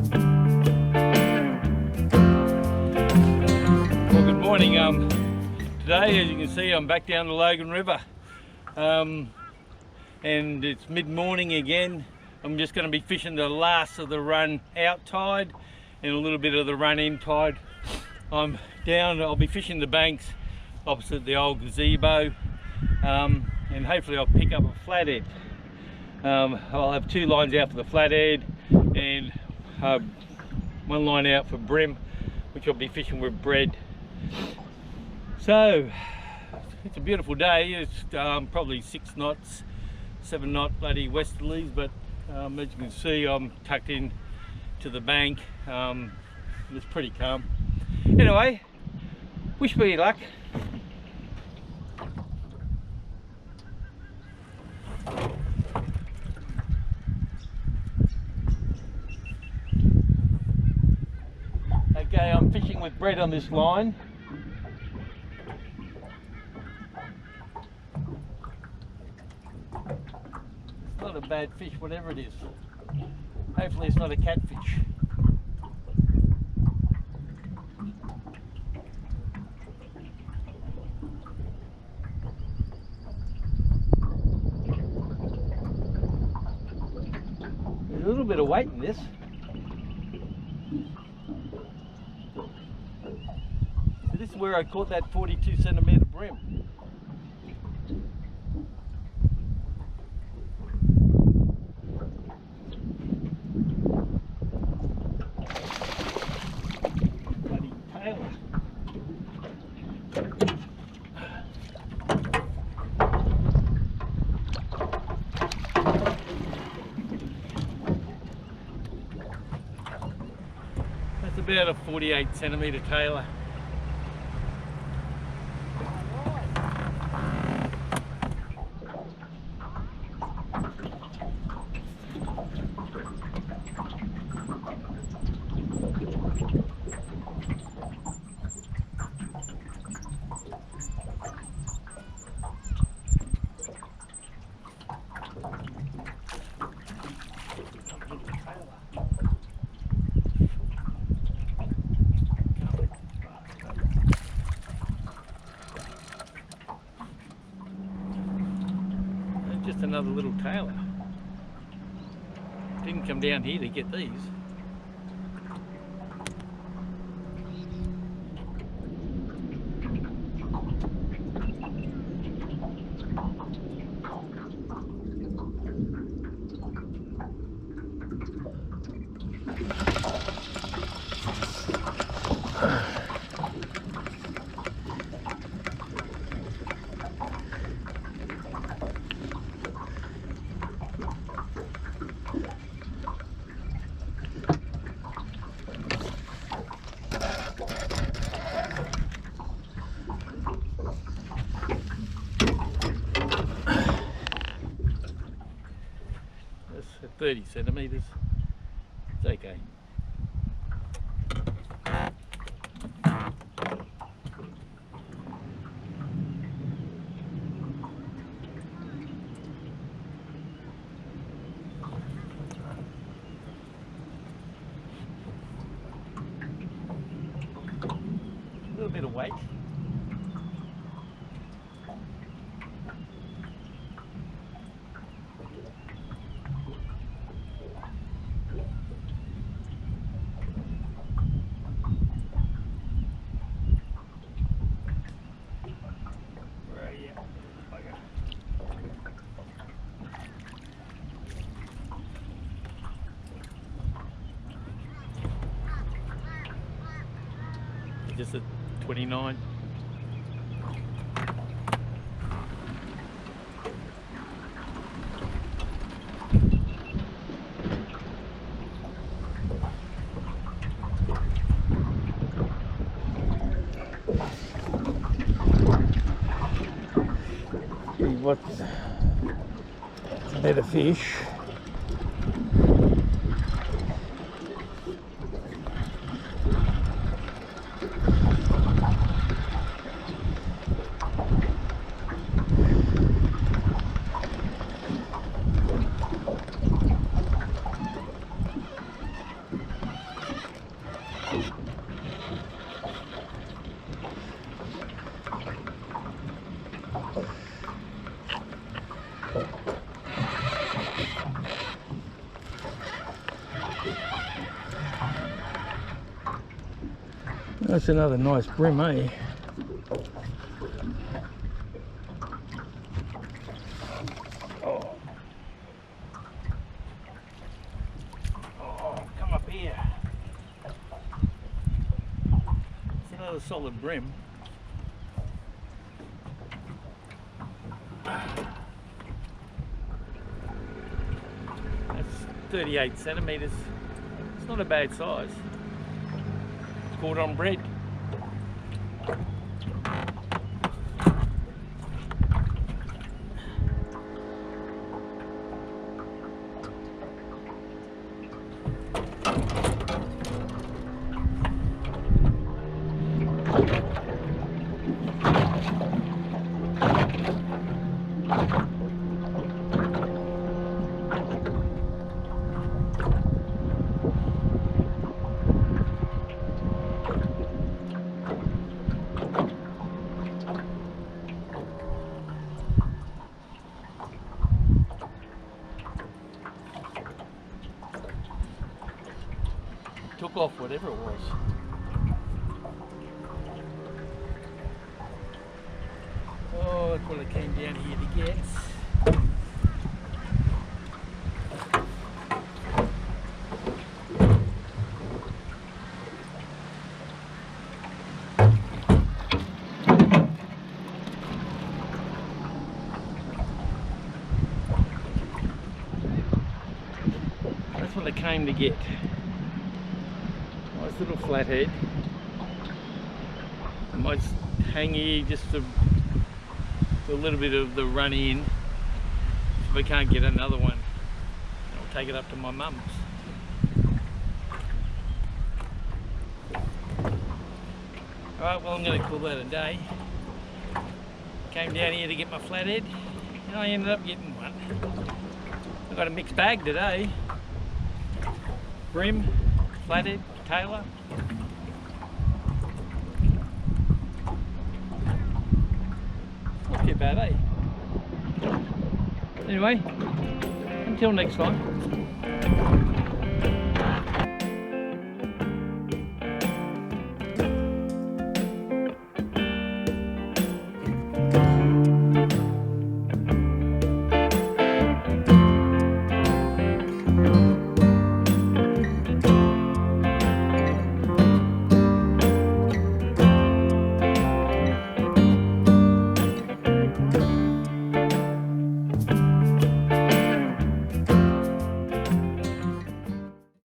Well, good morning. Today, as you can see, I'm back down the Logan River, and it's mid-morning again. I'm just going to be fishing the last of the run out tide and a little bit of the run in tide. I'm down. I'll be fishing the banks opposite the old gazebo, and hopefully I'll pick up a flathead. I'll have 2 lines out for the flathead and 1 line out for bream, which I'll be fishing with bread. So it's a beautiful day. It's probably 6 knots, 7 knot bloody westerlies, but as you can see, I'm tucked in to the bank. It's pretty calm. Anyway, wish me luck. Okay, I'm fishing with bread on this line. It's not a bad fish, whatever it is. Hopefully it's not a catfish. There's a little bit of weight in this. So this is where I caught that 42 centimetre bream. Bloody tailor. That's about a 48 centimetre tailor. Just another little tailor. Didn't come down here to get these. At 30 centimetres, it's okay. A little bit of weight. Just at 29. What's a better fish? That's another nice bream, eh? Oh. Oh, come up here. It's another solid bream. That's 38 centimetres. It's not a bad size. It's caught on bread. Took off whatever it was. Oh, that's what I came down here to get. That's what I came to get. Nice little flathead. I might hang here just to a little bit of the run in. If I can't get another one, I'll take it up to my mum's. Alright, well, I'm going to call that a day. Came down here to get my flathead and I ended up getting one. I got a mixed bag today. Bream, flathead, tailor. Not too bad, eh? Anyway, until next time.